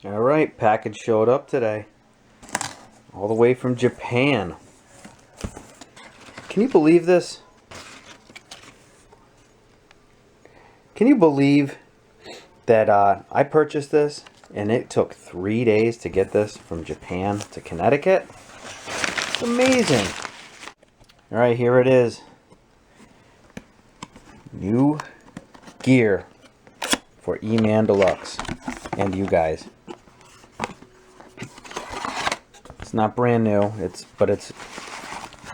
Alright, package showed up today. All the way from Japan. Can you believe this? Can you believe that I purchased this and it took 3 days to get this from Japan to Connecticut? It's amazing. Alright, here it is. New gear for E-Man Deluxe and you guys. It's not brand new, but it's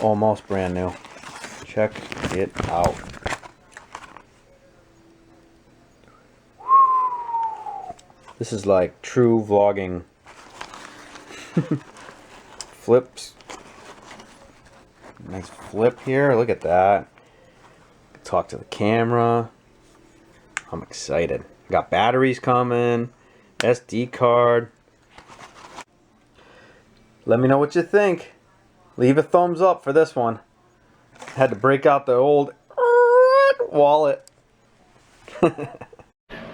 almost brand new. Check it out. This is like true vlogging. Flips. Nice flip here. Look at that. Talk to the camera. I'm excited. Got batteries coming. SD card. Let me know what you think. Leave a thumbs up for this one. Had to break out the old wallet.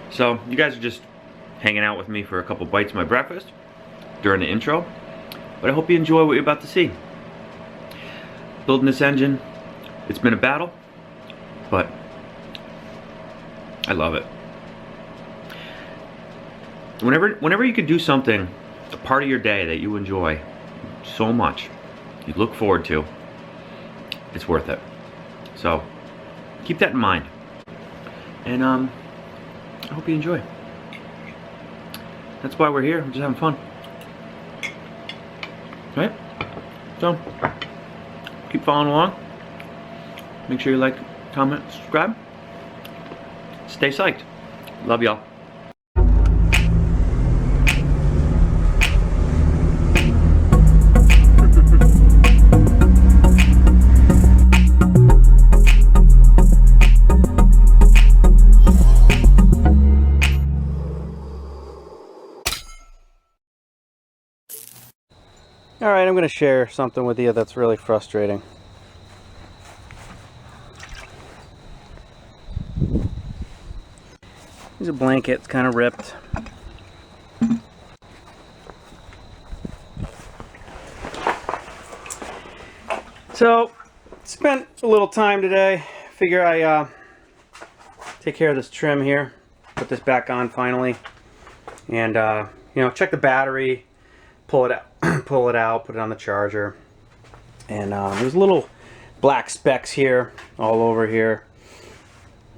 So you guys are just hanging out with me for a couple bites of my breakfast during the intro, but I hope you enjoy what you're about to see. Building this engine, it's been a battle, but I love it. Whenever you could do something, a part of your day that you enjoy so much, you look forward to, it's worth it. So keep that in mind, and I hope you enjoy. That's why we're here. We're just having fun, right? So keep following along. Make sure you like, comment, subscribe. Stay psyched. Love y'all. Alright, I'm going to share something with you that's really frustrating. Here's a blanket, it's kind of ripped. So, spent a little time today. Figure I take care of this trim here. Put this back on finally. And, you know, check the battery. Pull it out. Pull it out, put it on the charger, and there's little black specks here all over here,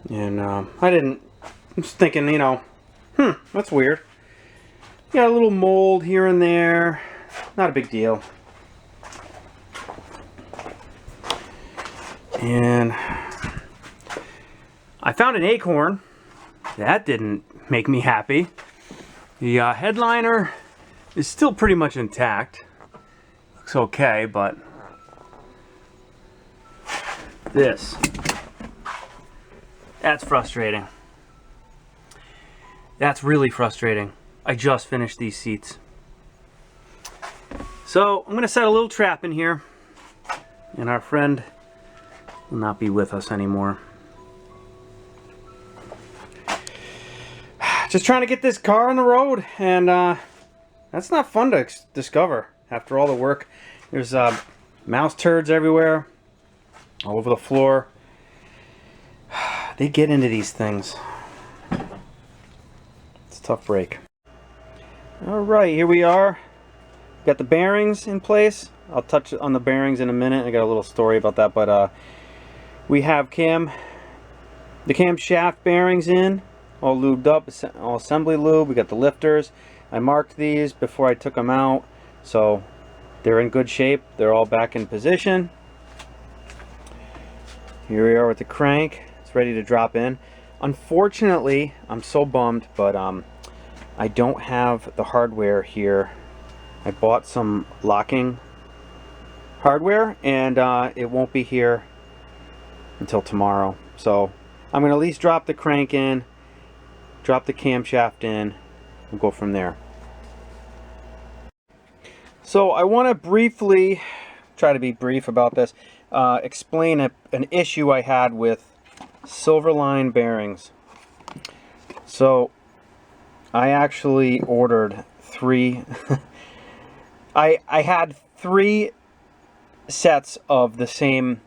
and I'm just thinking, you know, that's weird. Got a little mold here and there, not a big deal. And I found an acorn. That didn't make me happy. The headliner is still pretty much intact. Looks okay, but that's frustrating. That's really frustrating. I just finished these seats. So I'm gonna set a little trap in here, and our friend will not be with us anymore. Just trying to get this car on the road, and that's not fun to discover after all the work. There's mouse turds everywhere, all over the floor. They get into these things. It's a tough break. Alright, here we are. Got the bearings in place. I'll touch on the bearings in a minute. I got a little story about that, but we have the camshaft bearings in, all lubed up, all assembly lube. We got the lifters. I marked these before I took them out, so they're in good shape. They're all back in position. Here we are with the crank. It's ready to drop in. Unfortunately, I'm so bummed, but I don't have the hardware here. I bought some locking hardware, and it won't be here until tomorrow. So I'm going to at least drop the crank in, drop the camshaft in, and go from there. So I want to briefly, try to be brief about this, explain an issue I had with Silverline bearings. So I actually ordered 3 I had 3 sets of the same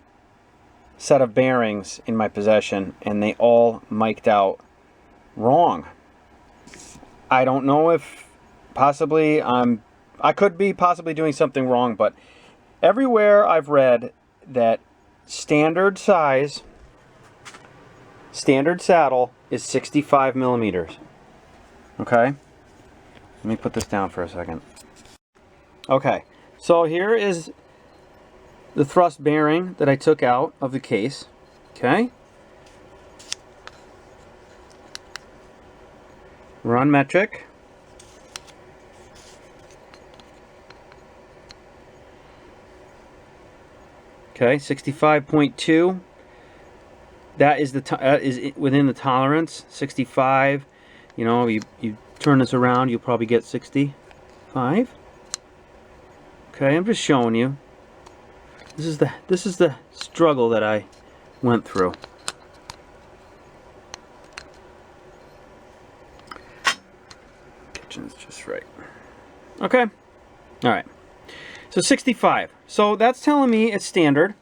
set of bearings in my possession, and they all mic'd out wrong. I don't know if possibly I could be possibly doing something wrong, but everywhere I've read that standard size, standard saddle is 65 millimeters. Okay, let me put this down for a second. Okay, so here is the thrust bearing that I took out of the case. Okay, we're on metric. Okay, 65.2. That is is within the tolerance. 65. You know, you turn this around, you'll probably get 65. Okay, I'm just showing you. This is the struggle that I went through. Kitchen's just right. Okay. All right. So 65. So that's telling me it's standard.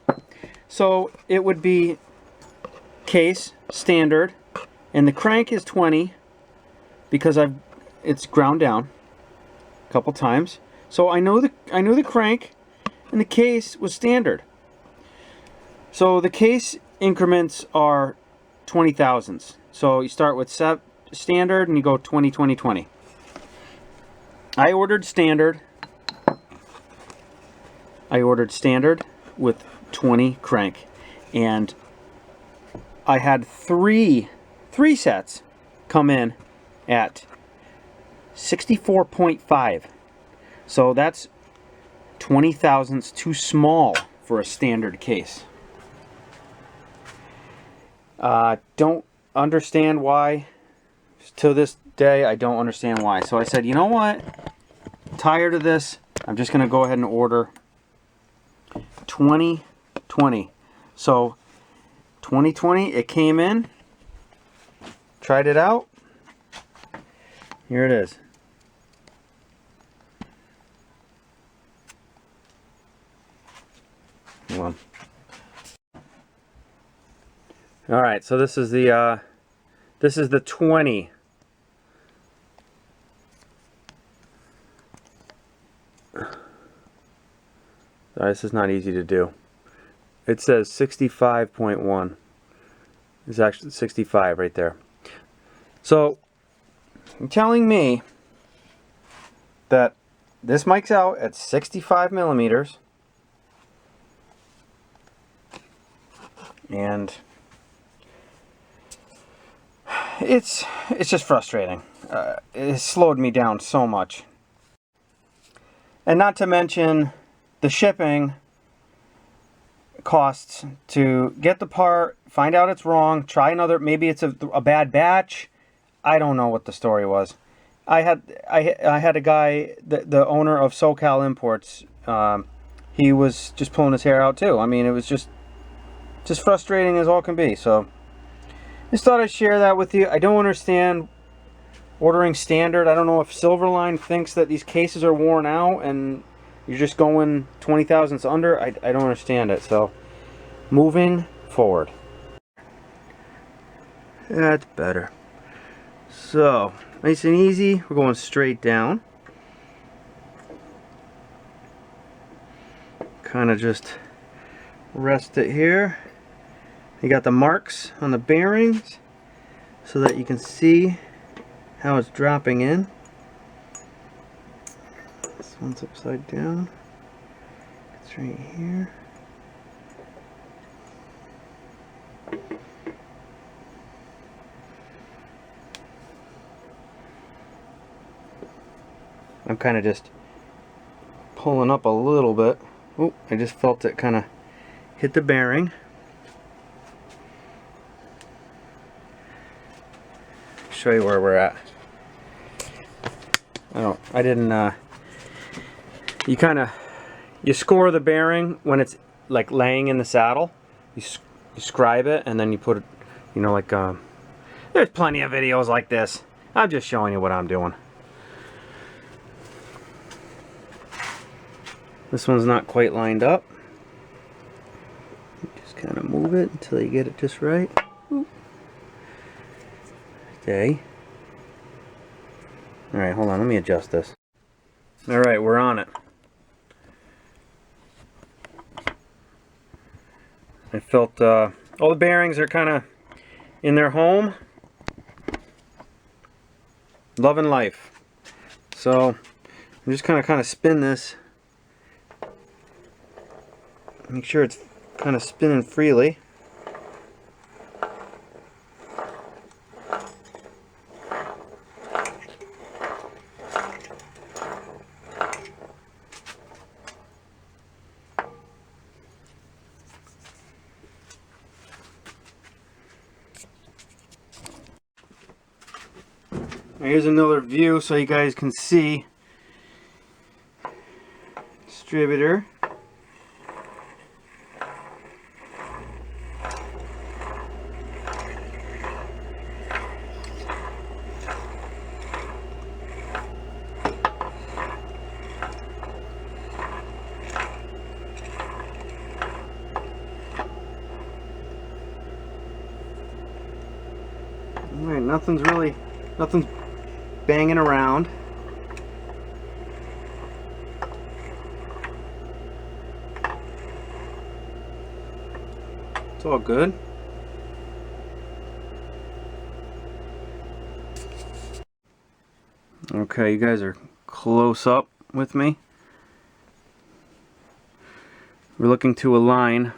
So it would be case standard, and the crank is 20 because it's ground down a couple times. So I know the crank and the case was standard. So the case increments are 20 thousandths. So you start with standard and you go 20, 20, 20. I ordered standard. I ordered standard with 20 crank, and I had three sets come in at 64.5. So that's 20 thousandths too small for a standard case. Don't understand why. To this day, I don't understand why. So I said, you know what? I'm tired of this. I'm just going to go ahead and order 2020. So 2020, it came in. Tried it out. Here it is. Hold on. All right, so this is the 20. This is not easy to do. It says 65.1. It's actually 65 right there. So, you're telling me that this mic's out at 65 millimeters, and it's just frustrating. It slowed me down so much, and not to mention the shipping costs to get the part, find out it's wrong, try another, maybe it's a bad batch. I don't know what the story was. I had a guy, the owner of SoCal Imports, he was just pulling his hair out too. I mean, it was just frustrating as all can be. So just thought I'd share that with you. I don't understand ordering standard. I don't know if Silverline thinks that these cases are worn out and you're just going 20 thousandths under. I don't understand it. So moving forward. That's better. So nice and easy. We're going straight down. Kind of just rest it here. You got the marks on the bearings so that you can see how it's dropping in. This one's upside down. It's right here. I'm kind of just pulling up a little bit. Oh, I just felt it kind of hit the bearing. Show you where we're at. I didn't you score the bearing when it's like laying in the saddle. You scribe it and then you put it, you know, like there's plenty of videos like this. I'm just showing you what I'm doing. This one's not quite lined up. Just kind of move it until you get it just right. Okay. Alright, hold on, let me adjust this. Alright, we're on it. I felt all the bearings are kind of in their home. Loving life. So I'm just kind of spin this. Make sure it's kind of spinning freely. Here's another view so you guys can see. Distributor. Alright, nothing's banging around. It's all good. Okay, you guys are close up with me. We're looking to align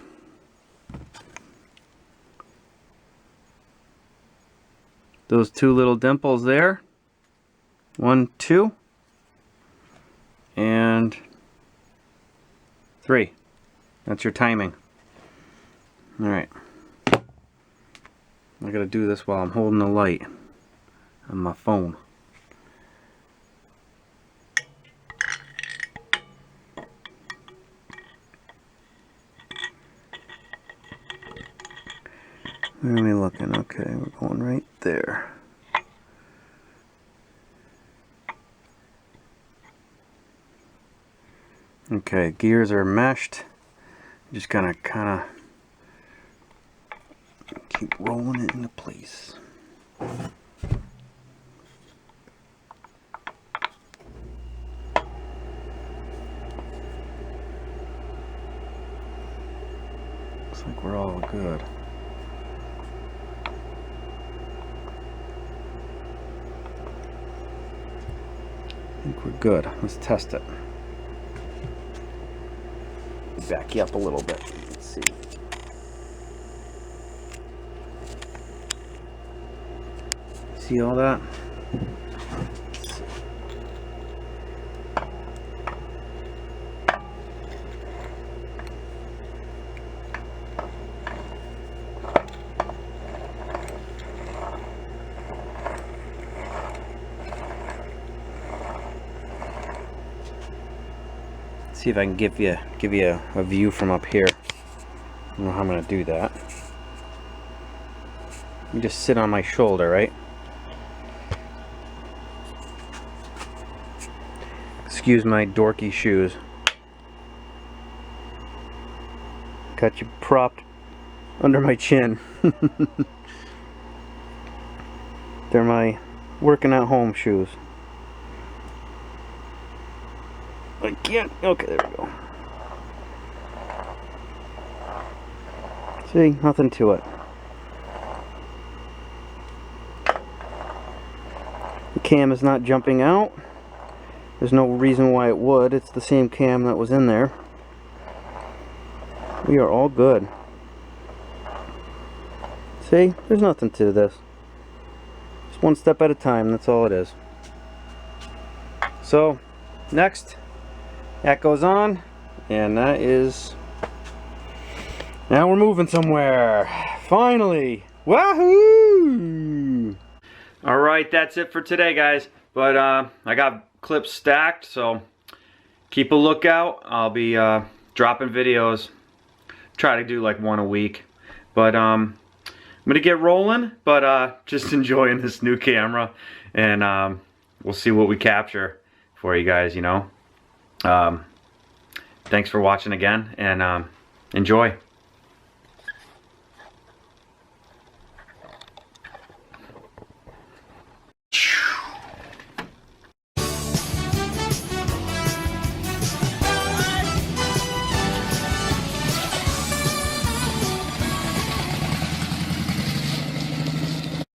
those two little dimples there. 1, 2, and 3. That's your timing. Alright. I gotta do this while I'm holding the light on my phone. Where are we looking? Okay, we're going right there. Okay, gears are meshed. Just gonna kind of keep rolling it into place. Looks like we're all good. I think we're good. Let's test it. Back you up a little bit. Let's see. See all that? See if I can give you a view from up here. I don't know how I'm gonna do that. You just sit on my shoulder, right? Excuse my dorky shoes. Got you propped under my chin. They're my working at home shoes. I can't. Okay, there we go. See, nothing to it. The cam is not jumping out. There's no reason why it would. It's the same cam that was in there. We are all good. See, there's nothing to this. Just one step at a time, that's all it is. So, next. That goes on, and that is, now we're moving somewhere, finally, wahoo! Alright, that's it for today, guys, but I got clips stacked, so keep a lookout. I'll be dropping videos, try to do like one a week, but I'm gonna get rolling, but just enjoying this new camera, and we'll see what we capture for you guys, you know. thanks for watching again, and enjoy.